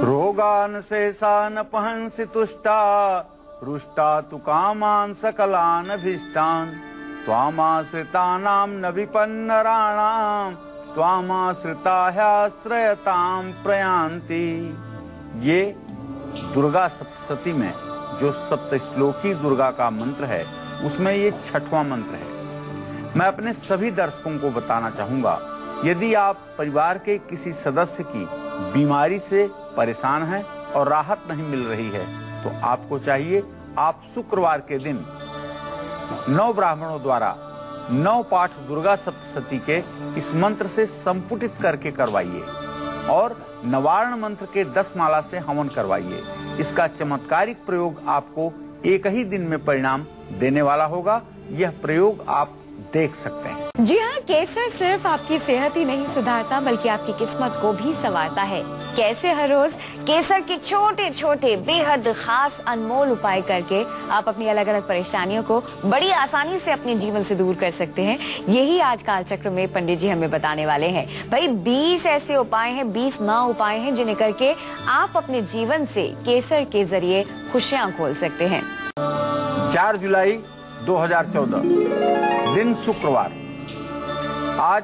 रोगान शेषान पहंसि तुष्टा रुष्टा तु कामान सकलान भीष्टान त्वामाश्रितानां न विपन्नराणां त्वामाश्रिता ह्याश्रयतां प्रयान्ति। ये दुर्गा सप्तशती में जो सप्तश्लोकी दुर्गा का मंत्र है उसमें ये 6वां मंत्र है। मैं अपने सभी दर्शकों को बताना चाहूंगा, यदि आप परिवार के किसी सदस्य की बीमारी से परेशान हैं और राहत नहीं मिल रही है तो आपको चाहिए आप शुक्रवार के दिन 9 ब्राह्मणों द्वारा 9 पाठ दुर्गा सप्तशती के इस मंत्र से संपुटित करके करवाइए और नवारण मंत्र के 10 माला से हवन करवाइए। इसका चमत्कारिक प्रयोग आपको एक ही दिन में परिणाम देने वाला होगा। यह प्रयोग आप देख सकते हैं। जी हाँ, केसर सिर्फ आपकी सेहत ही नहीं सुधारता बल्कि आपकी किस्मत को भी संवारता है। कैसे हर रोज केसर के छोटे छोटे बेहद खास अनमोल उपाय करके आप अपनी अलग अलग परेशानियों को बड़ी आसानी से अपने जीवन से दूर कर सकते हैं, यही आज काल चक्र में पंडित जी हमें बताने वाले हैं। भाई 20 ऐसे उपाय हैं, 20 उपाय हैं जिन्हें करके आप अपने जीवन से केसर के जरिए खुशियां खोल सकते हैं। 4 जुलाई 2014 दिन शुक्रवार। आज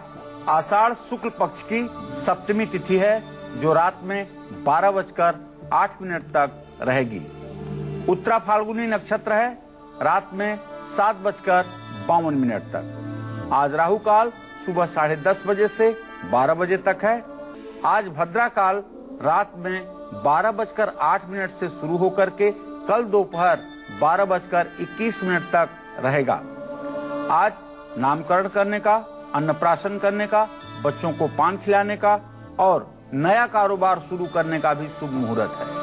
आषाढ़ शुक्ल पक्ष की सप्तमी तिथि है जो रात में 12:08 तक रहेगी। उत्तरा फाल्गुनी नक्षत्र है, रात में 7:52 तक। आज राहु काल सुबह 10:30 बजे से 12 बजे तक है। आज भद्रा काल रात में 12:08 से शुरू होकर के कल दोपहर 12:21 तक रहेगा। आज नामकरण करने का, अन्नप्राशन करने का, बच्चों को पान खिलाने का और नया कारोबार शुरू करने का भी शुभ मुहूर्त है।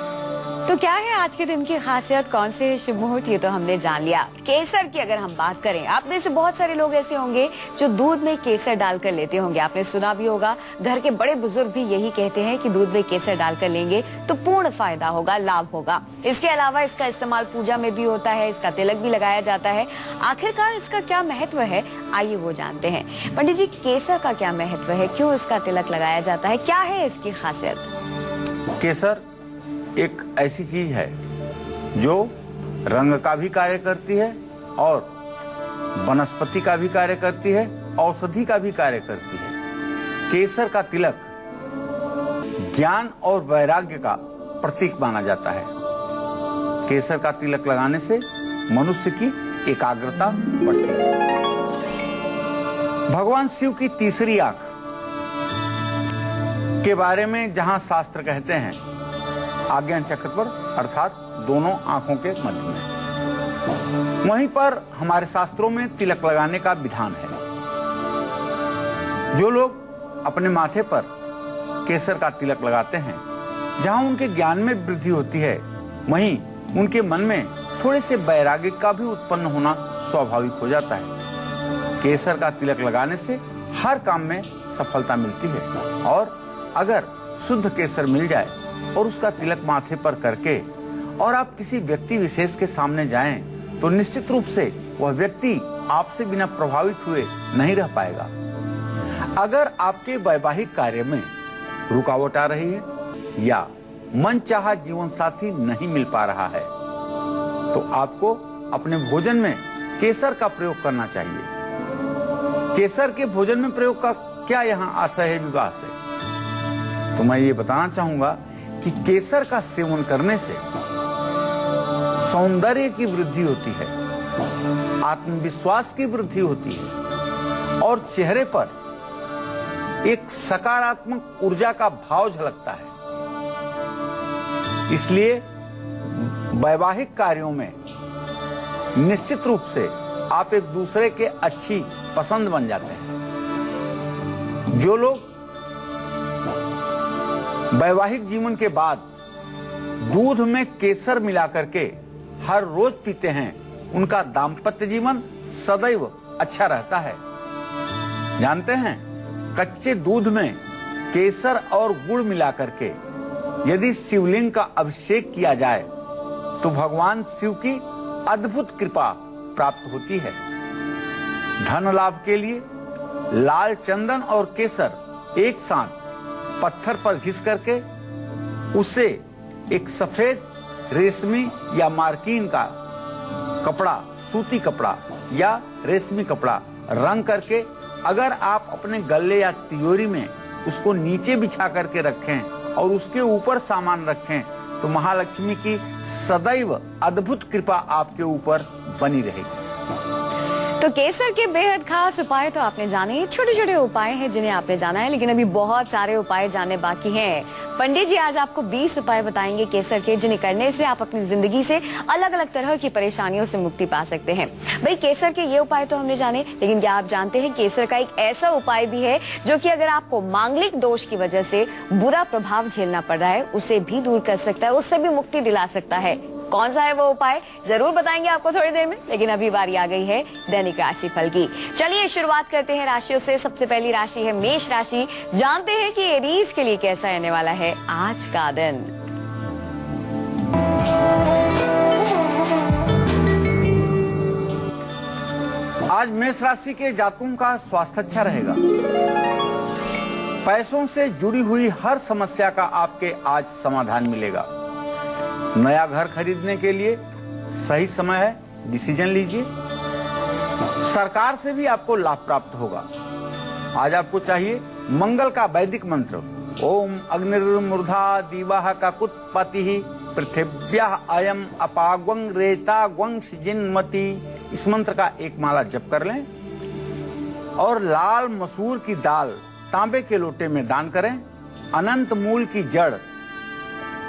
तो क्या है आज के दिन की खासियत, कौन से शुभ मुहूर्त, ये तो हमने जान लिया। केसर की अगर हम बात करें, आप में से बहुत सारे लोग ऐसे होंगे जो दूध में केसर डालकर लेते होंगे। आपने सुना भी होगा, घर के बड़े बुजुर्ग भी यही कहते हैं कि दूध में केसर डालकर लेंगे तो पूर्ण फायदा होगा, लाभ होगा। इसके अलावा इसका इस्तेमाल पूजा में भी होता है, इसका तिलक भी लगाया जाता है। आखिरकार इसका क्या महत्व है, आइए वो जानते हैं। पंडित जी, केसर का क्या महत्व है, क्यों इसका तिलक लगाया जाता है, क्या है इसकी खासियत? केसर एक ऐसी चीज है जो रंग का भी कार्य करती है और वनस्पति का भी कार्य करती है, औषधि का भी कार्य करती है। केसर का तिलक ज्ञान और वैराग्य का प्रतीक माना जाता है। केसर का तिलक लगाने से मनुष्य की एकाग्रता बढ़ती है। भगवान शिव की तीसरी आंख के बारे में जहां शास्त्र कहते हैं आज्ञा चक्र पर, अर्थात दोनों आंखों के मध्य में, वहीं पर हमारे शास्त्रों में तिलक लगाने का विधान है। जो लोग अपने माथे पर केसर का तिलक लगाते हैं, जहां उनके ज्ञान में वृद्धि होती है, वहीं उनके मन में थोड़े से वैराग्य का भी उत्पन्न होना स्वाभाविक हो जाता है। केसर का तिलक लगाने से हर काम में सफलता मिलती है और अगर शुद्ध केसर मिल जाए और उसका तिलक माथे पर करके और आप किसी व्यक्ति विशेष के सामने जाएं तो निश्चित रूप से वह व्यक्ति आपसे बिना प्रभावित हुए नहीं रह पाएगा। अगर आपके वैवाहिक कार्य में रुकावट आ रही है या मनचाहा जीवन साथी नहीं मिल पा रहा है तो आपको अपने भोजन में केसर का प्रयोग करना चाहिए। केसर के भोजन में प्रयोग का क्या यहाँ आशय है विवाह से? तो मैं ये बताना चाहूंगा कि केसर का सेवन करने से सौंदर्य की वृद्धि होती है, आत्मविश्वास की वृद्धि होती है और चेहरे पर एक सकारात्मक ऊर्जा का भाव झलकता है। इसलिए वैवाहिक कार्यों में निश्चित रूप से आप एक दूसरे के अच्छी पसंद बन जाते हैं। जो लोग वैवाहिक जीवन के बाद दूध में केसर मिलाकर के हर रोज पीते हैं, उनका दाम्पत्य जीवन सदैव अच्छा रहता है। जानते हैं, कच्चे दूध में केसर और गुड़ मिलाकर के यदि शिवलिंग का अभिषेक किया जाए तो भगवान शिव की अद्भुत कृपा प्राप्त होती है। धन लाभ के लिए लाल चंदन और केसर एक साथ पत्थर पर घिस करके उससे एक सफेद रेशमी या मार्किन का कपड़ा, सूती कपड़ा या रेशमी कपड़ा रंग करके अगर आप अपने गले या तिजोरी में उसको नीचे बिछा करके रखें और उसके ऊपर सामान रखें तो महालक्ष्मी की सदैव अद्भुत कृपा आपके ऊपर बनी रहेगी। तो केसर के बेहद खास उपाय तो आपने जाने, छोटे छोटे उपाय हैं जिन्हें आपने जाना है, लेकिन अभी बहुत सारे उपाय जानने बाकी हैं। पंडित जी आज आपको 20 उपाय बताएंगे केसर के, जिन्हें करने से आप अपनी जिंदगी से अलग अलग तरह की परेशानियों से मुक्ति पा सकते हैं। भाई केसर के ये उपाय तो हमने जाने, लेकिन क्या आप जानते हैं केसर का एक ऐसा उपाय भी है जो कि अगर आपको मांगलिक दोष की वजह से बुरा प्रभाव झेलना पड़ रहा है उसे भी दूर कर सकता है, उससे भी मुक्ति दिला सकता है। कौन सा है वो उपाय जरूर बताएंगे आपको थोड़ी देर में, लेकिन अभी बारी आ गई है दैनिक राशि फल की। चलिए शुरुआत करते हैं राशियों से। सबसे पहली राशि है मेष राशि। जानते हैं कि एरीज के लिए कैसा रहने वाला है आज का दिन। आज मेष राशि के जातकों का स्वास्थ्य अच्छा रहेगा। पैसों से जुड़ी हुई हर समस्या का आपके आज समाधान मिलेगा। नया घर खरीदने के लिए सही समय है, डिसीजन लीजिए। सरकार से भी आपको लाभ प्राप्त होगा। आज आपको चाहिए मंगल का वैदिक मंत्र ओम अग्निर्मूर्धा दिवः काकुत्पतिः पृथिव्याः अयम अपाग्वं रेता ग्वंश जिन्मति। इस मंत्र का एक माला जप कर लें और लाल मसूर की दाल तांबे के लोटे में दान करें। अनंत मूल की जड़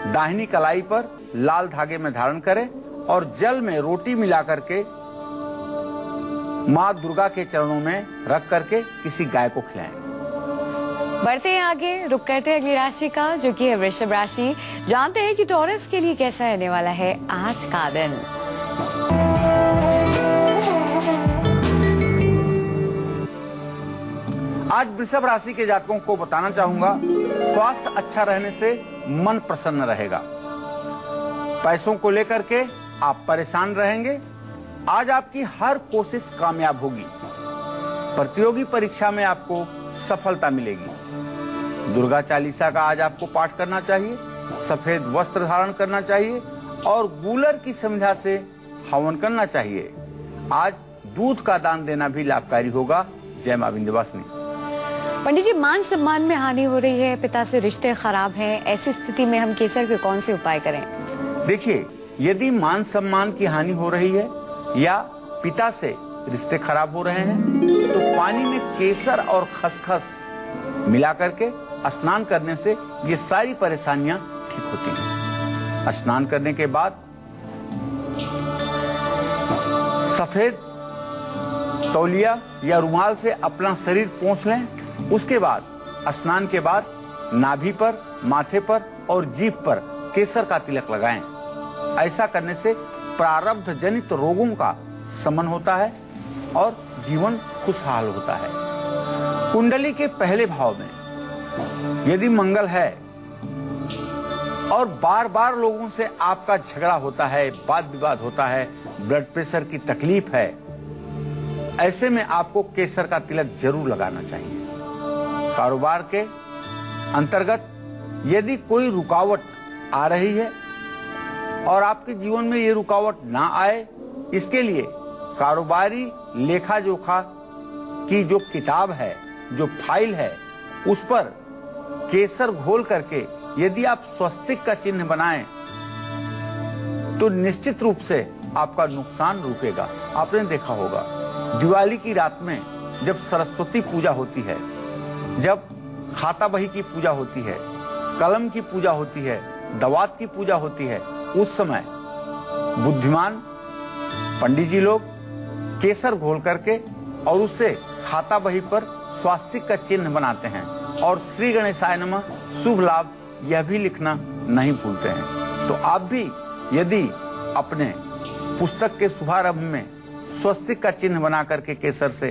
दाहिनी कलाई पर लाल धागे में धारण करें और जल में रोटी मिला करके माँ दुर्गा के चरणों में रख करके किसी गाय को खिलाएं। बढ़ते हैं आगे, रुक करते हैं अगली राशि का जो कि है वृषभ राशि। जानते हैं कि टॉरस के लिए कैसा रहने वाला है आज का दिन। आज वृषभ राशि के जातकों को बताना चाहूंगा स्वास्थ्य अच्छा रहने से मन प्रसन्न रहेगा। पैसों को लेकर के आप परेशान रहेंगे। आज आपकी हर कोशिश कामयाब होगी। प्रतियोगी परीक्षा में आपको सफलता मिलेगी। दुर्गा चालीसा का आज आपको पाठ करना चाहिए। सफेद वस्त्र धारण करना चाहिए और गूलर की संध्या से हवन करना चाहिए। आज दूध का दान देना भी लाभकारी होगा। जय मां विंध्यवासिनी। पंडित जी मान सम्मान में हानि हो रही है, पिता से रिश्ते खराब हैं, ऐसी स्थिति में हम केसर के कौन से उपाय करें? देखिए, यदि मान सम्मान की हानि हो रही है या पिता से रिश्ते खराब हो रहे हैं तो पानी में केसर और खसखस मिला करके स्नान करने से ये सारी परेशानियां ठीक होती हैं। स्नान करने के बाद सफेद तौलिया या रुमाल से अपना शरीर पोंछ लें। उसके बाद स्नान के बाद नाभि पर, माथे पर और जीभ पर केसर का तिलक लगाएं। ऐसा करने से प्रारब्ध जनित रोगों का शमन होता है और जीवन खुशहाल होता है। कुंडली के पहले भाव में यदि मंगल है और बार बार लोगों से आपका झगड़ा होता है, वाद विवाद होता है, ब्लड प्रेशर की तकलीफ है, ऐसे में आपको केसर का तिलक जरूर लगाना चाहिए। कारोबार के अंतर्गत यदि कोई रुकावट आ रही है और आपके जीवन में ये रुकावट ना आए, इसके लिए कारोबारी लेखा जोखा की जो किताब है, जो फाइल है, उस पर केसर घोल करके यदि आप स्वस्तिक का चिन्ह बनाएं तो निश्चित रूप से आपका नुकसान रुकेगा। आपने देखा होगा दिवाली की रात में जब सरस्वती पूजा होती है, जब खाता बही की पूजा होती है, कलम की पूजा होती है, दवात की पूजा होती है, उस समय बुद्धिमान पंडित जी लोग केसर घोल करके और उससे खाता बही पर स्वास्तिक का चिन्ह बनाते हैं और श्री गणेशाय नमः शुभ लाभ यह भी लिखना नहीं भूलते हैं। तो आप भी यदि अपने पुस्तक के शुभारंभ में स्वस्तिक का चिन्ह बना करके केसर से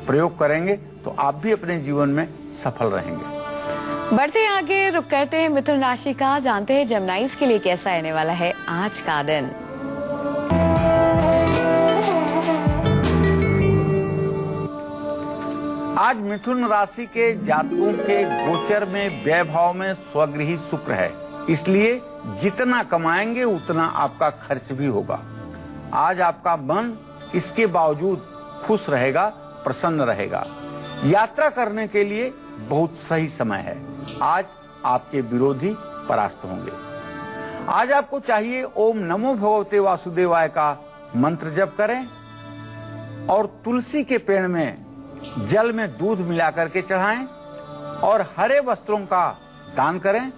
प्रयोग करेंगे तो आप भी अपने जीवन में सफल रहेंगे। बढ़ते हैं आगे, रुक करते हैं मिथुन राशि का। जानते हैं जेमिनाइज के लिए कैसा रहने वाला है आज का दिन। आज मिथुन राशि के जातकों के गोचर में व्यय भाव में स्वगृही शुक्र है। इसलिए जितना कमाएंगे उतना आपका खर्च भी होगा। आज आपका मन इसके बावजूद खुश रहेगा, प्रसन्न रहेगा। यात्रा करने के लिए बहुत सही समय है। आज आपके विरोधी परास्त होंगे। आज आपको चाहिए ओम नमो भगवते वासुदेवाय का मंत्र जप करें और तुलसी के पेड़ में जल में दूध मिलाकर के चढ़ाएं और हरे वस्त्रों का दान करें।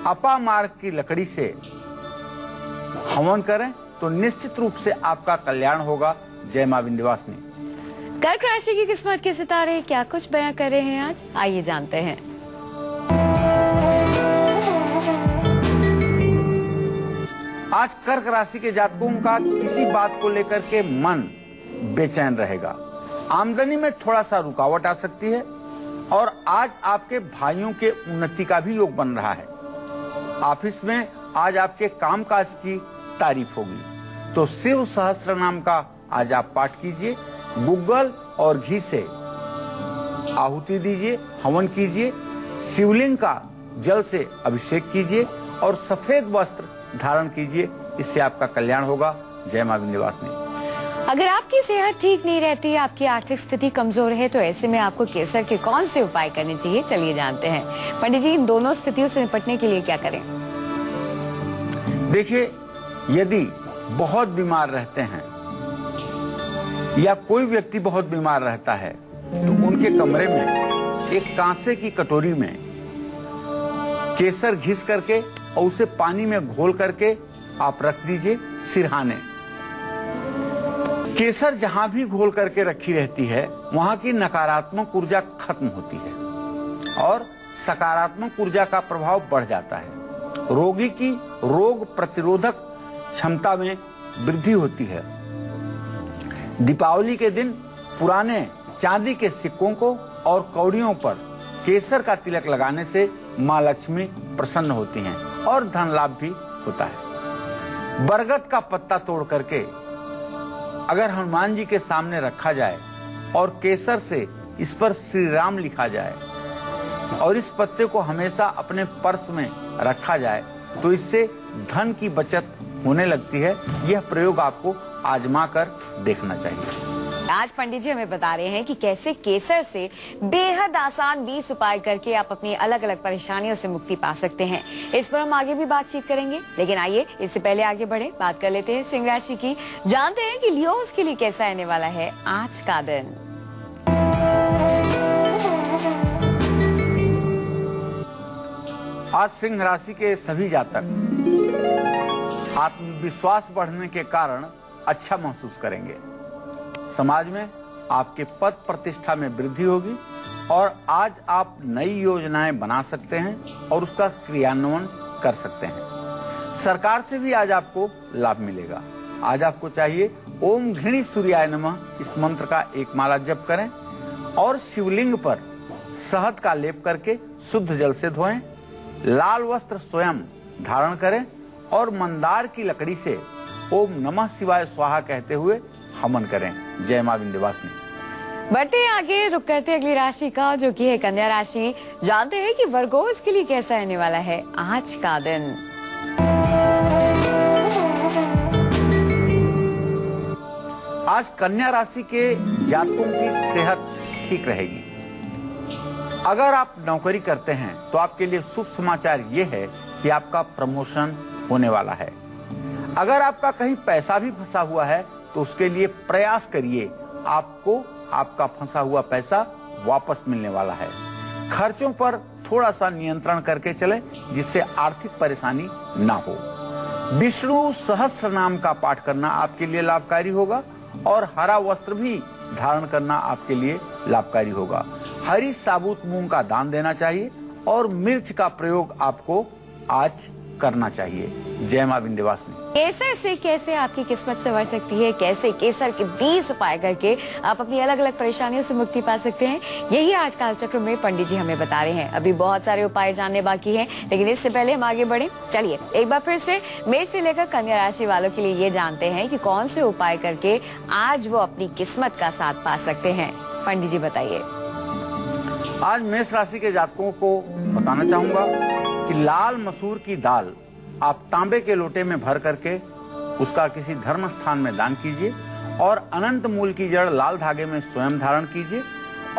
अपामार्ग की लकड़ी से हवन करें तो निश्चित रूप से आपका कल्याण होगा। जय मां विंध्यवासिनी। कर्क राशि की किस्मत के सितारे क्या कुछ बयां कर रहे हैं आज, आइए जानते हैं। आज कर्क राशि के जातकों का किसी बात को लेकर के मन बेचैन रहेगा। आमदनी में थोड़ा सा रुकावट आ सकती है और आज आपके भाइयों के उन्नति का भी योग बन रहा है। ऑफिस में आज आपके कामकाज की तारीफ होगी। तो शिव सहस्त्र नाम का आज आप पाठ कीजिए। गुग्गल और घी से आहुति दीजिए, हवन कीजिए। शिवलिंग का जल से अभिषेक कीजिए और सफेद वस्त्र धारण कीजिए। इससे आपका कल्याण होगा। जय मां विंध्यवासिनी। अगर आपकी सेहत ठीक नहीं रहती, आपकी आर्थिक स्थिति कमजोर है, तो ऐसे में आपको केसर के कौन से उपाय करने चाहिए, चलिए जानते हैं। पंडित जी, इन दोनों स्थितियों से निपटने के लिए क्या करें? देखिए, यदि बहुत बीमार रहते हैं या कोई व्यक्ति बहुत बीमार रहता है तो उनके कमरे में एक कांसे की कटोरी में केसर घिस करके और उसे पानी में घोल करके आप रख दीजिए सिरहाने। केसर जहां भी घोल करके रखी रहती है वहां की नकारात्मक ऊर्जा खत्म होती है और सकारात्मक ऊर्जा का प्रभाव बढ़ जाता है। रोगी की रोग प्रतिरोधक क्षमता में वृद्धि होती है। दीपावली के दिन पुराने चांदी के सिक्कों को और कौड़ियों पर केसर का तिलक लगाने से मां लक्ष्मी प्रसन्न होती हैं और धन लाभ भी होता है। बरगद का पत्ता तोड़ करके अगर हनुमान जी के सामने रखा जाए और केसर से इस पर श्री राम लिखा जाए और इस पत्ते को हमेशा अपने पर्स में रखा जाए तो इससे धन की बचत होने लगती है। यह प्रयोग आपको आजमा कर देखना चाहिए। आज पंडित जी हमें बता रहे हैं कि कैसे केसर से बेहद आसान 20 उपाय करके आप अपनी अलग अलग परेशानियों से मुक्ति पा सकते हैं। इस पर हम आगे भी बातचीत करेंगे, लेकिन आइए इससे पहले आगे बढ़े, बात कर लेते हैं सिंह राशि की। जानते हैं कि लियोस के लिए कैसा आने वाला है आज का दिन। आज सिंह राशि के सभी जातक आत्मविश्वास बढ़ने के कारण अच्छा महसूस करेंगे। समाज में आपके पद प्रतिष्ठा में वृद्धि होगी और आज आप नई योजनाएं बना सकते हैं और उसका क्रियान्वयन कर सकते हैं। सरकार से भी आज आपको लाभ मिलेगा। आज आपको चाहिए ओम घृणी सूर्याय नमः इस मंत्र का एक माला जप करें और शिवलिंग पर शहद का लेप करके शुद्ध जल से धोएं। लाल वस्त्र स्वयं धारण करें और मंदार की लकड़ी से ओम नमः शिवाय स्वाहा कहते हुए हवन करें। जय मां विंध्यवासिनी। बढ़ते हैं आगे, रुक करते अगली राशि का जो कि है कन्या राशि। जानते हैं कि वर्गोस के लिए कैसा रहने वाला है आज का दिन। आज कन्या राशि के जातकों की सेहत ठीक रहेगी। अगर आप नौकरी करते हैं तो आपके लिए शुभ समाचार ये है कि आपका प्रमोशन होने वाला है। अगर आपका कहीं पैसा भी फंसा हुआ है तो उसके लिए प्रयास करिए, आपको आपका फंसा हुआ पैसा वापस मिलने वाला है। खर्चों पर थोड़ा सा नियंत्रण करके चलें जिससे आर्थिक परेशानी ना हो। विष्णु सहस्त्र नाम का पाठ करना आपके लिए लाभकारी होगा और हरा वस्त्र भी धारण करना आपके लिए लाभकारी होगा। हरी साबुत मूंग का दान देना चाहिए और मिर्च का प्रयोग आपको आज करना चाहिए। जय मां विंध्यवासिनी। केसर से कैसे आपकी किस्मत संवर सकती है, कैसे केसर के 20 उपाय करके आप अपनी अलग अलग परेशानियों से मुक्ति पा सकते हैं, यही आज कालचक्र में पंडित जी हमें बता रहे हैं। अभी बहुत सारे उपाय जानने बाकी हैं, लेकिन इससे पहले हम आगे बढ़े। चलिए एक बार फिर से मेष से लेकर कन्या राशि वालों के लिए ये जानते हैं कि कौन से उपाय करके आज वो अपनी किस्मत का साथ पा सकते हैं। पंडित जी बताइए। आज मेष राशि के जातकों को बताना चाहूंगा कि लाल मसूर की दाल आप तांबे के लोटे में भर करके उसका किसी धर्म स्थान में दान कीजिए और अनंत मूल की जड़ लाल धागे में स्वयं धारण कीजिए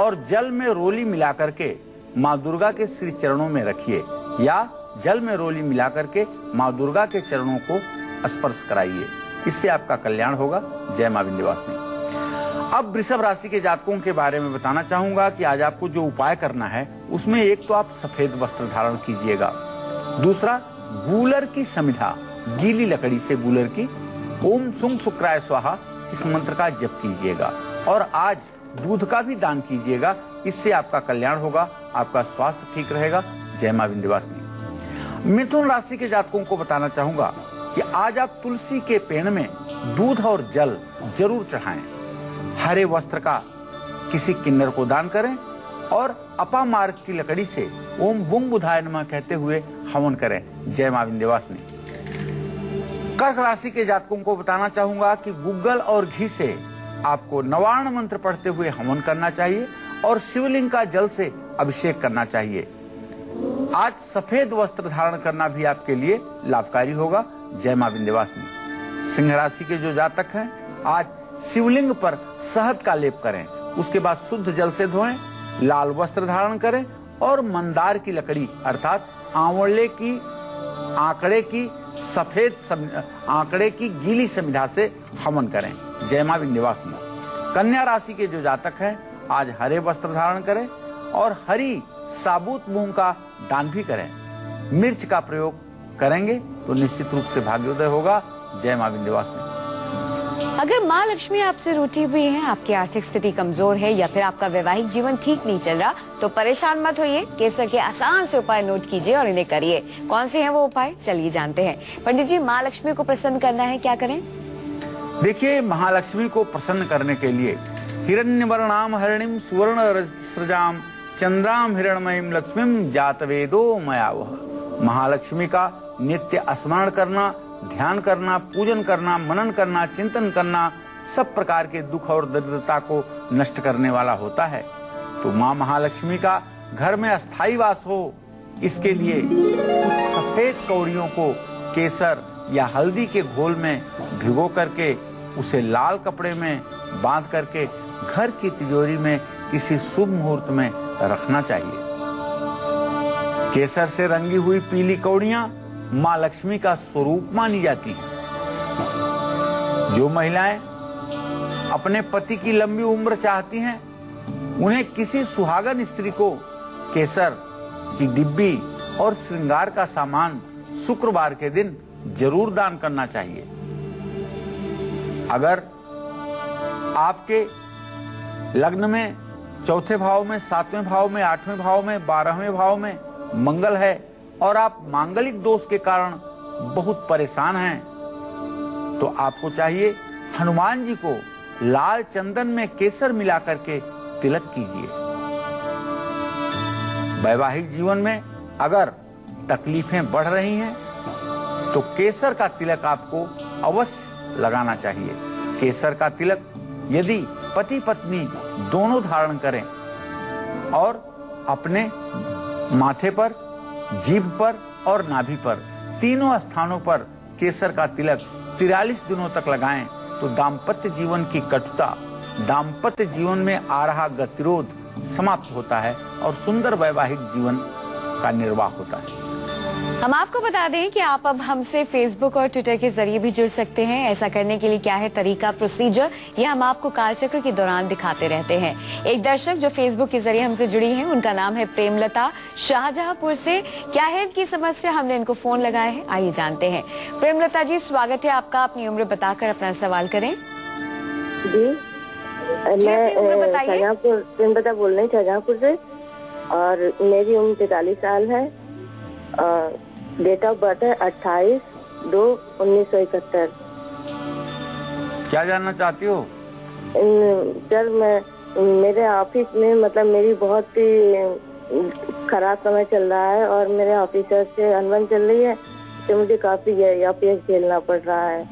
और जल में रोली मिला करके माँ दुर्गा के श्री चरणों में रखिए या जल में रोली मिला करके माँ दुर्गा के चरणों को स्पर्श कराइए। इससे आपका कल्याण होगा। जय माँ विंध्यवासिनी। अब वृषभ राशि के जातकों के बारे में बताना चाहूंगा कि आज आपको जो उपाय करना है उसमें एक तो आप सफेद वस्त्र धारण कीजिएगा, दूसरा गूलर की समिधा, गीली लकड़ी से गूलर की ओम सुंग शुक्राय स्वाहा इस मंत्र का जप कीजिएगा और आज दूध का भी दान कीजिएगा। इससे आपका कल्याण होगा, आपका स्वास्थ्य ठीक रहेगा। जय मां विंध्यवासिनी। मिथुन राशि के जातकों को बताना चाहूंगा कि आज आप तुलसी के पेड़ में दूध और जल जरूर चढ़ाएं, हरे वस्त्र का किसी किन्नर को दान करें और अपामार्ग की लकड़ी से ओम बुंग बुधाय नमः कहते हुए हवन करें। जय मां विंध्यवासिनी। कर्क राशि के जातकों को बताना चाहूंगा कि गुग्गल और घी से आपको नवार्ण मंत्र पढ़ते हुए हवन करना चाहिए और शिवलिंग का जल से अभिषेक करना चाहिए। आज सफेद वस्त्र धारण करना भी आपके लिए लाभकारी होगा। जय मां विंध्यवासिनी। सिंह राशि के जो जातक हैं आज शिवलिंग पर शहद का लेप करें, उसके बाद शुद्ध जल से धोएं, लाल वस्त्र धारण करें और मंदार की लकड़ी अर्थात आंवले की आंकड़े की सफेद आंकड़े की गीली समिधा से हवन करें। जय मां विंध्यवासिनी। कन्या राशि के जो जातक हैं आज हरे वस्त्र धारण करें और हरी साबुत मूंग का दान भी करें। मिर्च का प्रयोग करेंगे तो निश्चित रूप से भाग्योदय होगा। जय मां विंध्यवासिनी। अगर माँ लक्ष्मी आपसे रूठी हुई है, आपकी आर्थिक स्थिति कमजोर है या फिर आपका वैवाहिक जीवन ठीक नहीं चल रहा तो परेशान मत होइए। केसर के आसान से उपाय नोट कीजिए और इन्हें करिए। कौन से हैं वो उपाय, चलिए जानते हैं। पंडित जी, माँ लक्ष्मी को प्रसन्न करना है, क्या करें? देखिए, महालक्ष्मी को प्रसन्न करने के लिए हिरण्यवर्णाम हरिणीम सुवर्ण सृजाम चंद्राम हिरणमयीम लक्ष्मीम जातवेदो मयावह। महालक्ष्मी का नित्य स्मरण करना, ध्यान करना, पूजन करना, मनन करना, चिंतन करना सब प्रकार के दुख और दरिद्रता को नष्ट करने वाला होता है। तो माँ महालक्ष्मी का घर में अस्थायी वास हो, इसके लिए कुछ सफेद कौड़ियों को केसर या हल्दी के घोल में भिगो करके उसे लाल कपड़े में बांध करके घर की तिजोरी में किसी शुभ मुहूर्त में रखना चाहिए। केसर से रंगी हुई पीली कौड़ियां माँ लक्ष्मी का स्वरूप मानी जाती हैं। जो महिलाएं अपने पति की लंबी उम्र चाहती हैं, उन्हें किसी सुहागन स्त्री को केसर की डिब्बी और श्रृंगार का सामान शुक्रवार के दिन जरूर दान करना चाहिए। अगर आपके लग्न में चौथे भाव में, सातवें भाव में, आठवें भाव में, 12वें भाव में मंगल है और आप मांगलिक दोष के कारण बहुत परेशान हैं, तो आपको चाहिए हनुमान जी को लाल चंदन में केसर मिला करके तिलक कीजिए। वैवाहिक जीवन में अगर तकलीफें बढ़ रही हैं तो केसर का तिलक आपको अवश्य लगाना चाहिए। केसर का तिलक यदि पति पत्नी दोनों धारण करें और अपने माथे पर, जीभ पर और नाभि पर तीनों स्थानों पर केसर का तिलक 43 दिनों तक लगाएं तो दाम्पत्य जीवन की कटुता, दाम्पत्य जीवन में आ रहा गतिरोध समाप्त होता है और सुंदर वैवाहिक जीवन का निर्वाह होता है। हम आपको बता दें कि आप अब हमसे फेसबुक और ट्विटर के जरिए भी जुड़ सकते हैं। ऐसा करने के लिए क्या है तरीका, प्रोसीजर, ये हम आपको कालचक्र के दौरान दिखाते रहते हैं। एक दर्शक जो फेसबुक के जरिए हमसे जुड़ी हैं, उनका नाम है प्रेमलता, शाहजहांपुर से। क्या है इनकी समस्या, हमने इनको फोन लगाया है, आइए जानते हैं। प्रेमलता जी, स्वागत है आपका। अपनी उम्र बताकर अपना सवाल करें। जी, मैं शाहजहांपुर प्रेमलता बोल रही हूँ, शाहजहांपुर से, और मेरी उम्र 43 साल है। डेट ऑफ बर्थ है 28/2/1971। क्या जानना चाहती हो? सर, मेरे ऑफिस में मतलब मेरी बहुत ही खराब समय चल रहा है और मेरे ऑफिसर से अनबन चल रही है, तो मुझे काफी APS झेलना पड़ रहा है।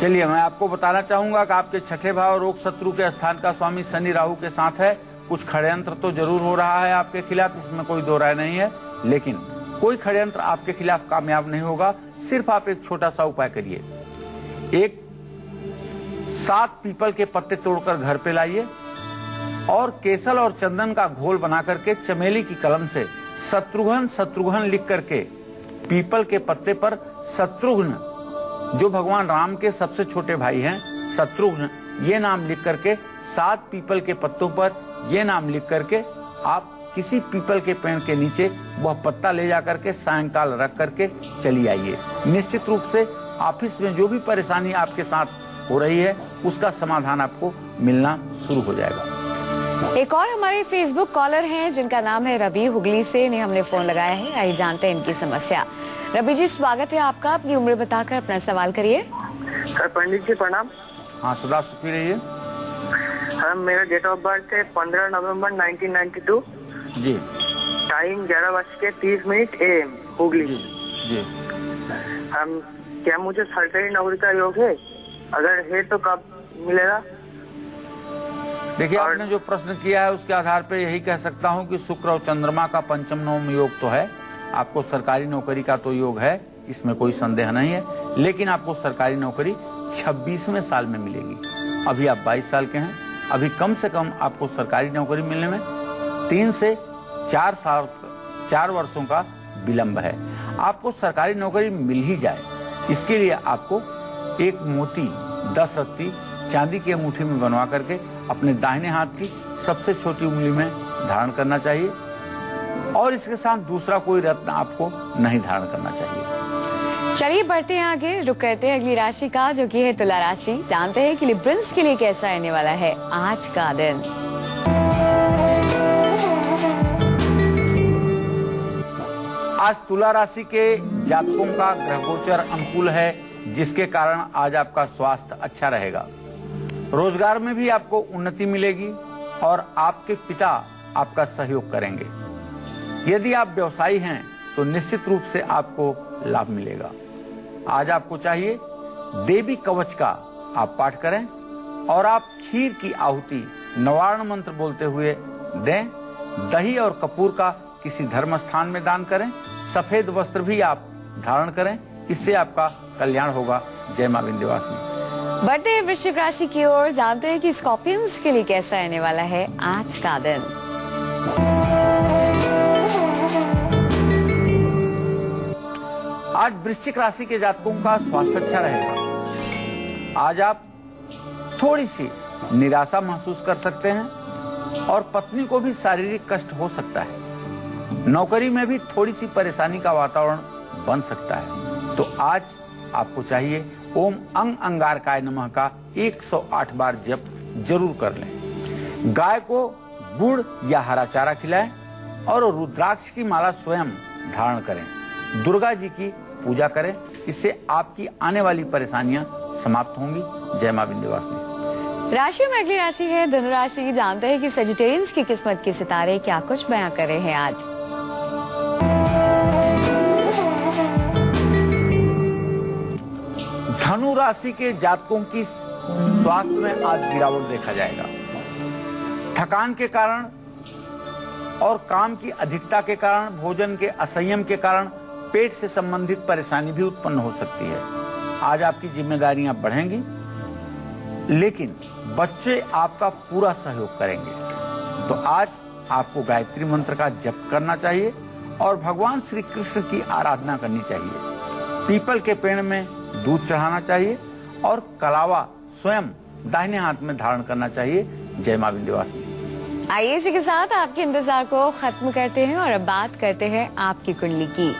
चलिए, मैं आपको बताना चाहूंगा कि आपके छठे भाव रोग शत्रु के स्थान का स्वामी शनि राहु के साथ है। कुछ षड्यंत्र तो जरूर हो रहा है आपके खिलाफ, इसमें कोई दो राय नहीं है, लेकिन कोई षड्यंत्र आपके खिलाफ कामयाब नहीं होगा। सिर्फ आप एक छोटा सा उपाय करिए। 7 पीपल के पत्ते तोड़कर घर पे लाइए और केसर और चंदन का घोल बना करके चमेली की कलम से शत्रुघ्न शत्रुघ्न लिख करके पीपल के पत्ते पर शत्रुघ्न, जो भगवान राम के सबसे छोटे भाई हैं, शत्रुघ्न, ये नाम लिख करके 7 पीपल के पत्तों पर ये नाम लिख करके आप किसी पीपल के पेड़ के नीचे वह पत्ता ले जा करके सायंकाल रख करके चली आइए। निश्चित रूप से ऑफिस में जो भी परेशानी आपके साथ हो रही है उसका समाधान आपको मिलना शुरू हो जाएगा। एक और हमारे फेसबुक कॉलर हैं जिनका नाम है रवि, हुगली से। इन्हें हमने फोन लगाया है, आइए जानते हैं इनकी समस्या। रवि जी, स्वागत है आपका। अपनी उम्र बताकर अपना सवाल करिए। सर पंडित जी प्रणाम। हाँ, सदा सुखी रहिए। मेरा डेट ऑफ बर्थ है 15 नवंबर 1992 जी। टाइम 11:30 AM, हुगली जी। क्या मुझे सरकारी नौकरी का योग है? अगर है तो कब मिलेगा? देखिए, आपने जो प्रश्न किया है उसके आधार पर यही कह सकता हूं कि शुक्र और चंद्रमा का पंचम नवम योग तो है। आपको सरकारी नौकरी का तो योग है, इसमें कोई संदेह नहीं है। लेकिन आपको सरकारी नौकरी 26वें साल में मिलेगी। अभी आप 22 साल के हैं। अभी कम से कम आपको सरकारी नौकरी मिलने में 3 से 4 वर्षों का विलंब है। आपको सरकारी नौकरी मिल ही जाए, इसके लिए आपको एक मोती 10 रत्ती चांदी की अंगूठी में बनवा करके अपने दाहिने हाथ की सबसे छोटी उंगली में धारण करना चाहिए और इसके साथ दूसरा कोई रत्न आपको नहीं धारण करना चाहिए। चलिए बढ़ते हैं आगे, रुक करते हैं अगली राशि का, जो कि है तुला राशि। जानते हैं कि लिब्रंस के लिए कैसा आने वाला है आज का दिन। आज तुला राशि के जातकों का ग्रह गोचर अनुकूल है, जिसके कारण आज आपका स्वास्थ्य अच्छा रहेगा। रोजगार में भी आपको उन्नति मिलेगी और आपके पिता आपका सहयोग करेंगे। यदि आप व्यवसायी हैं तो निश्चित रूप से आपको लाभ मिलेगा। आज आपको चाहिए देवी कवच का आप पाठ करें और आप खीर की आहुति नवार्ण मंत्र बोलते हुए दें। दही और कपूर का किसी धर्म स्थान में दान करें। सफेद वस्त्र भी आप धारण करें, इससे आपका कल्याण होगा। जय मां विंध्यवासिनी। बढ़ते हैं वृश्चिक राशि की ओर। जानते हैं कि स्कॉर्पियंस के लिए कैसा आने वाला है आज का दिन। आज वृश्चिक राशि के जातकों का स्वास्थ्य अच्छा रहेगा। आज आप थोड़ी सी निराशा महसूस कर सकते हैं और पत्नी को भी शारीरिक कष्ट हो सकता है। नौकरी में भी थोड़ी सी परेशानी का वातावरण बन सकता है। तो आज आपको चाहिए ओम अंग अंगारकाय नमः का 108 बार जप जरूर कर लें। गाय को गुड़ या हरा चारा खिलाएं और रुद्राक्ष की माला स्वयं धारण करें। दुर्गा जी की पूजा करें, इससे आपकी आने वाली परेशानियां समाप्त होंगी। जय मां विंध्यवासिनी। राशि में अगली राशि है धनु राशि। जानते हैं कि सजिटेरियंस की किस्मत के सितारे क्या कुछ बयां कर रहे हैं आज। धनु राशि के जातकों की स्वास्थ्य में आज गिरावट देखा जाएगा। थकान के कारण और काम की अधिकता के कारण, भोजन के असंयम के कारण पेट से संबंधित परेशानी भी उत्पन्न हो सकती है। आज आपकी जिम्मेदारियां बढ़ेंगी, लेकिन बच्चे आपका पूरा सहयोग करेंगे। तो आज आपको गायत्री मंत्र का जप करना चाहिए और भगवान श्री कृष्ण की आराधना करनी चाहिए। पीपल के पेड़ में दूध चढ़ाना चाहिए और कलावा स्वयं दाहिने हाथ में धारण करना चाहिए। जय मां विंध्यवासिनी। आइए इसी के साथ आपके इंतजार को खत्म करते हैं और अब बात करते हैं आपकी कुंडली की।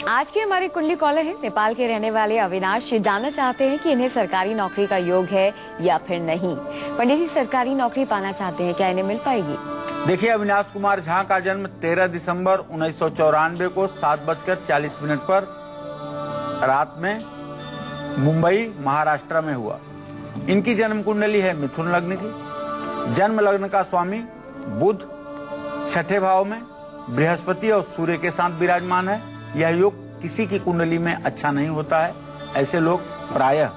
आज की हमारी कुंडली कॉलर है नेपाल के रहने वाले अविनाश। जानना चाहते हैं कि इन्हें सरकारी नौकरी का योग है या फिर नहीं। पंडित जी, सरकारी नौकरी पाना चाहते हैं, क्या इन्हें मिल पाएगी? देखिए, अविनाश कुमार झा का जन्म 13 दिसंबर 1994 को 7:40 पर रात में मुंबई महाराष्ट्र में हुआ। इनकी जन्म कुंडली है मिथुन लग्न की। जन्म लग्न का स्वामी बुध 6ठे भाव में बृहस्पति और सूर्य के साथ विराजमान है। यह योग किसी की कुंडली में अच्छा नहीं होता है। ऐसे लोग प्रायः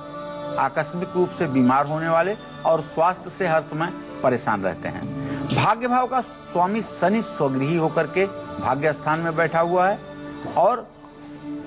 आकस्मिक रूप से बीमार होने वाले और स्वास्थ्य से हर समय परेशान रहते हैं। भाग्य भाव का स्वामी शनि स्वगृही होकर के भाग्य स्थान में बैठा हुआ है और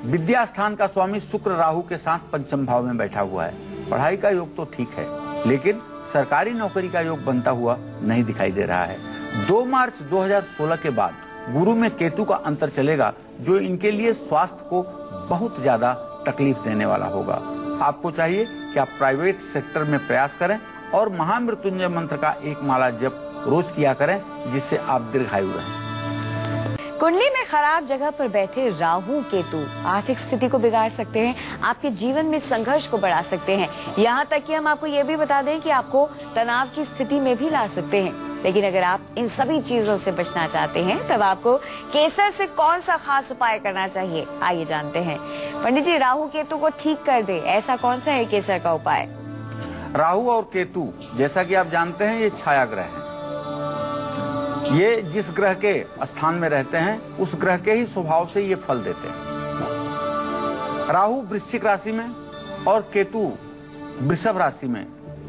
विद्या स्थान का स्वामी शुक्र राहु के साथ पंचम भाव में बैठा हुआ है। पढ़ाई का योग तो ठीक है, लेकिन सरकारी नौकरी का योग बनता हुआ नहीं दिखाई दे रहा है। 2 मार्च 2016 के बाद गुरु में केतु का अंतर चलेगा, जो इनके लिए स्वास्थ्य को बहुत ज्यादा तकलीफ देने वाला होगा। आपको चाहिए कि आप प्राइवेट सेक्टर में प्रयास करें और महामृत्युंजय मंत्र का एक माला जप रोज किया करें, जिससे आप दीर्घायु रहें। कुंडली में खराब जगह पर बैठे राहु केतु आर्थिक स्थिति को बिगाड़ सकते हैं, आपके जीवन में संघर्ष को बढ़ा सकते हैं। यहाँ तक कि हम आपको ये भी बता दें कि आपको तनाव की स्थिति में भी ला सकते हैं। लेकिन अगर आप इन सभी चीजों से बचना चाहते हैं, तब आपको केसर से कौन सा खास उपाय करना चाहिए, आइए जानते हैं। पंडित जी, राहु केतु को ठीक कर दे, ऐसा कौन सा है केसर का उपाय? राहु और केतु, जैसा कि आप जानते हैं, ये छाया ग्रह हैं। ये जिस ग्रह के स्थान में रहते हैं, उस ग्रह के ही स्वभाव से ये फल देते हैं। राहु वृश्चिक राशि में और केतु वृषभ राशि में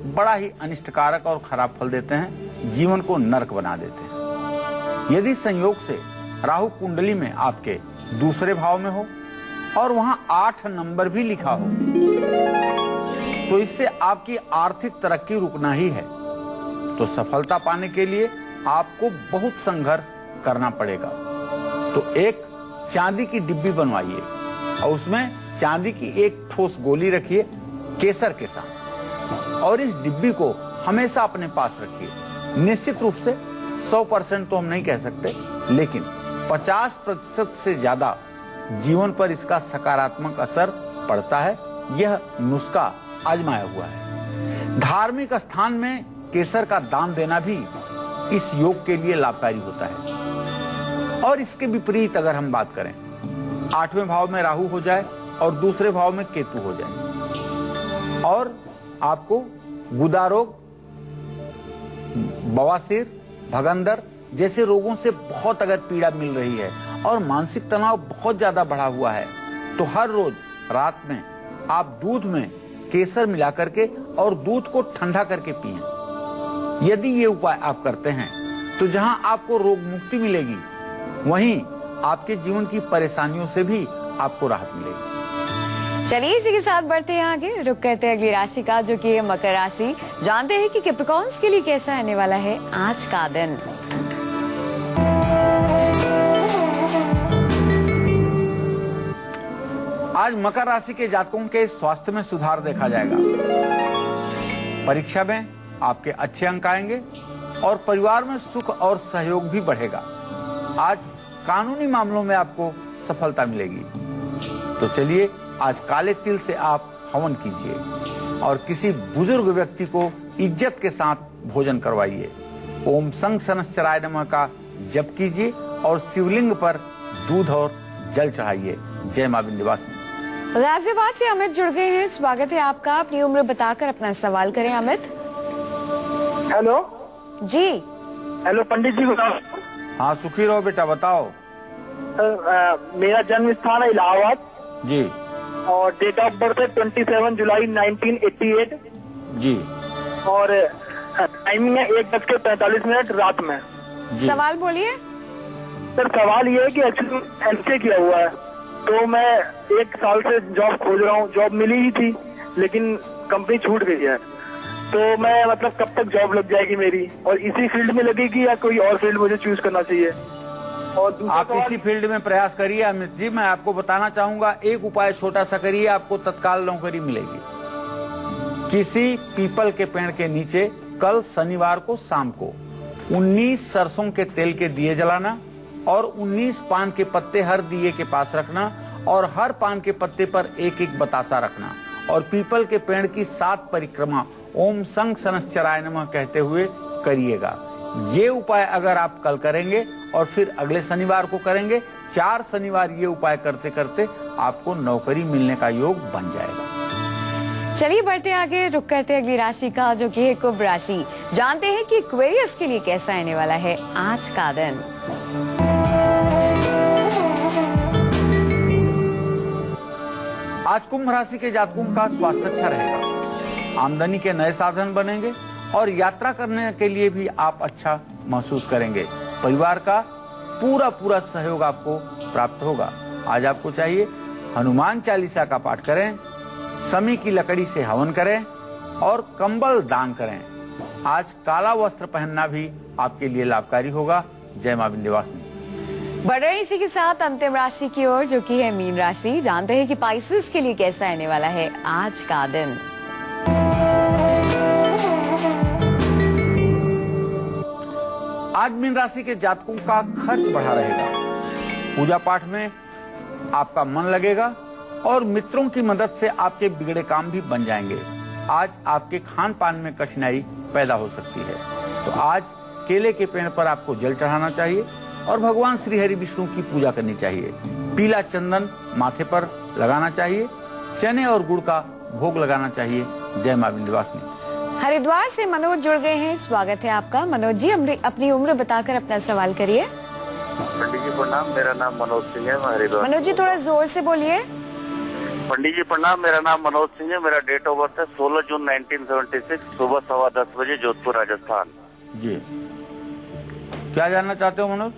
बड़ा ही अनिष्टकारक और खराब फल देते हैं, जीवन को नरक बना देते हैं। यदि संयोग से राहु कुंडली में आपके दूसरे भाव में हो और वहां 8 नंबर भी लिखा हो, तो इससे आपकी आर्थिक तरक्की रुकना ही है। तो सफलता पाने के लिए आपको बहुत संघर्ष करना पड़ेगा। तो एक चांदी की डिब्बी बनवाइए और उसमें चांदी की एक ठोस गोली रखिए केसर के साथ, और इस डिब्बी को हमेशा अपने पास रखिए। निश्चित रूप से 100% तो हम नहीं कह सकते, लेकिन 50% से ज्यादा जीवन पर इसका सकारात्मक असर पड़ता है। यह नुस्खा आजमाया हुआ है। धार्मिक स्थान में केसर का दान देना भी इस योग के लिए लाभकारी होता है। और इसके विपरीत अगर हम बात करें, 8वें भाव में राहु हो जाए और दूसरे भाव में केतु हो जाए और आपको गुदा रोग, बवासीर, भगंदर जैसे रोगों से बहुत अगर पीड़ा मिल रही है और मानसिक तनाव बहुत ज्यादा बढ़ा हुआ है, तो हर रोज रात में आप दूध में केसर मिला करके और दूध को ठंडा करके पिएं। यदि ये उपाय आप करते हैं, तो जहां आपको रोग मुक्ति मिलेगी, वहीं आपके जीवन की परेशानियों से भी आपको राहत मिलेगी। चलिए इसी के साथ बढ़ते हैं आगे, रुक करते हैं अगली राशि का, जो कि है मकर राशि। जानते हैं कि कैप्रिकॉर्न्स के लिए कैसा आने वाला है आज का दिन। आज मकर राशि के जातकों के स्वास्थ्य में सुधार देखा जाएगा। परीक्षा में आपके अच्छे अंक आएंगे और परिवार में सुख और सहयोग भी बढ़ेगा। आज कानूनी मामलों में आपको सफलता मिलेगी। तो चलिए आज काले तिल से आप हवन कीजिए और किसी बुजुर्ग व्यक्ति को इज्जत के साथ भोजन करवाइए। ओम संग सनश्चराय नमः का जप कीजिए और शिवलिंग पर दूध और जल चढ़ाइए। जय मां विंध्यवासिनी। गाजियाबाद से अमित जुड़ गए हैं, स्वागत है आपका। अपनी उम्र बताकर अपना सवाल करें अमित। हेलो जी। हेलो पंडित जी, बताओ। हाँ सुखी रहो बेटा, बताओ। मेरा जन्म स्थान है इलाहाबाद जी, और डेट ऑफ बर्थ है 27 जुलाई 1988 जी, और टाइमिंग है 1:45 रात में। सवाल बोलिए। सर सवाल ये है कि एक्चुअली एमसीए किया हुआ है, तो मैं 1 साल से जॉब खोज रहा हूँ। जॉब मिली ही थी, लेकिन कंपनी छूट गई है। तो मैं मतलब कब तक जॉब लग जाएगी मेरी, और इसी फील्ड में लगेगी या कोई और फील्ड मुझे चूज करना चाहिए? और आप इसी फील्ड में प्रयास करिए अमित जी। मैं आपको बताना चाहूंगा, एक उपाय छोटा सा करिए, आपको तत्काल नौकरी मिलेगी। किसी पीपल के पेड़ के नीचे कल शनिवार को शाम को 19 सरसों के तेल के दिए जलाना और 19 पान के पत्ते हर दिए के पास रखना और हर पान के पत्ते पर एक एक बतासा रखना और पीपल के पेड़ की 7 परिक्रमा ओम संग सनश्चराय नमः कहते हुए करिएगा। ये उपाय अगर आप कल करेंगे और फिर अगले शनिवार को करेंगे, 4 शनिवार ये उपाय करते करते आपको नौकरी मिलने का योग बन जाएगा। चलिए बढ़ते आगे, रुक करते अगली राशि का, जो कि है कुंभ राशि। जानते हैं कि एक्वेरियस के लिए कैसा आने वाला है आज का दिन। आज कुंभ राशि के जातकों का स्वास्थ्य अच्छा रहेगा। आमदनी के नए साधन बनेंगे और यात्रा करने के लिए भी आप अच्छा महसूस करेंगे। परिवार का पूरा सहयोग आपको प्राप्त होगा। आज आपको चाहिए हनुमान चालीसा का पाठ करें, समी की लकड़ी से हवन करें और कंबल दान करें। आज काला वस्त्र पहनना भी आपके लिए लाभकारी होगा। जय मां विंध्यवासिनी। बढ़ रहे इसी के साथ अंतिम राशि की ओर, जो कि है मीन राशि। जानते हैं कि पाइसेस के लिए कैसा आने वाला है आज का दिन। आज मीन राशि के जातकों का खर्च बढ़ा रहेगा। पूजा पाठ में आपका मन लगेगा और मित्रों की मदद से आपके बिगड़े काम भी बन जाएंगे। आज आपके खान पान में कठिनाई पैदा हो सकती है, तो आज केले के पेड़ पर आपको जल चढ़ाना चाहिए और भगवान श्री हरि विष्णु की पूजा करनी चाहिए। पीला चंदन माथे पर लगाना चाहिए, चने और गुड़ का भोग लगाना चाहिए। जय मां विंध्यवासिनी। हरिद्वार से मनोज जुड़ गए हैं, स्वागत है आपका। मनोज जी, अपनी उम्र बताकर अपना सवाल करिए। पंडित जी प्रणाम, मेरा नाम मनोज सिंह है, मैं हरिद्वार। मनोज जी थोड़ा जोर से बोलिए। पंडित जी प्रणाम, मेरा नाम मनोज सिंह है, मेरा डेट ऑफ बर्थ है 16 जून 1976, सुबह 10:15 बजे, जोधपुर राजस्थान। जी, क्या जानना चाहते हो मनोज?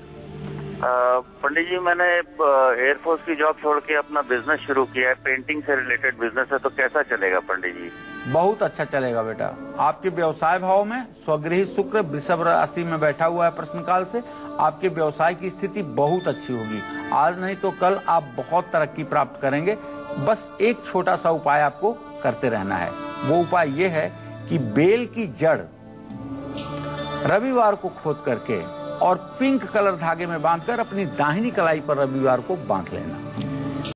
पंडित जी, मैंने एयरफोर्स की जॉब छोड़ के अपना बिजनेस शुरू किया है, पेंटिंग से रिलेटेड बिजनेस है, तो कैसा चलेगा पंडित जी? बहुत अच्छा चलेगा बेटा। आपके व्यवसाय भाव में स्वगृही शुक्र वृषभ राशि में बैठा हुआ है प्रश्न काल से। आपके व्यवसाय की स्थिति बहुत अच्छी होगी। आज नहीं तो कल आप बहुत तरक्की प्राप्त करेंगे। बस एक छोटा सा उपाय आपको करते रहना है। वो उपाय ये है कि बेल की जड़ रविवार को खोद करके और पिंक कलर धागे में बांधकर अपनी दाहिनी कलाई पर रविवार को बांध लेना।